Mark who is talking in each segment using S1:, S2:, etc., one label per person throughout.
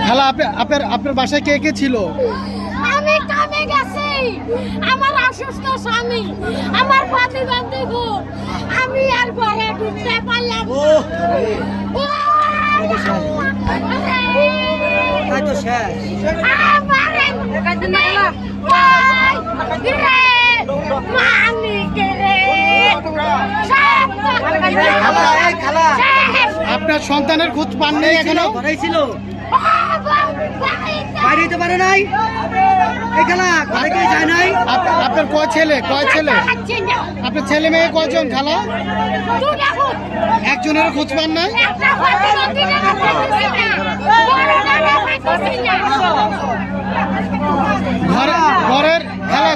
S1: খালা আপনার বাসায় কে কে ছিল?
S2: আমি কামে গেছি, আমার অসুস্থ স্বামী, আমার প্রতিবন্ধী বোন, আমি আর ঘরে ঢুকতে পারলাম
S1: আপনার সন্তানের খোঁজ পান নেই এখনো?
S3: ছিল বাইরে যেতে পারে নাই, এই খালা ঘরে কে যায় নাই?
S1: আপনার কয় ছেলে? আপনার ছেলে মেয়ে কয়জন খালা? একজনের খোঁজ পান নাই?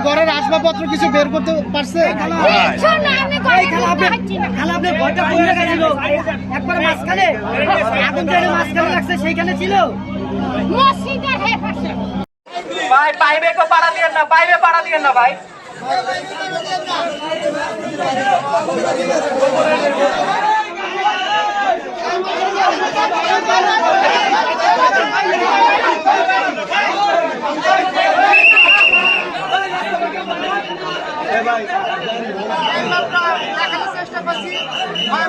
S1: ঘরের আসবাবপত্র কিছু বের করতে পারছে?
S3: আপনার ঘরটা কোন জায়গায় ছিল? একবার মাঝখানে আগুন মাঝখানে লাগছে, সেইখানে ছিল। ভাই পাইবে কো পাড়া দিয়েন না, পাইবে পাড়া দিয়েন না ভাই। চেষ্টা করছি ভাই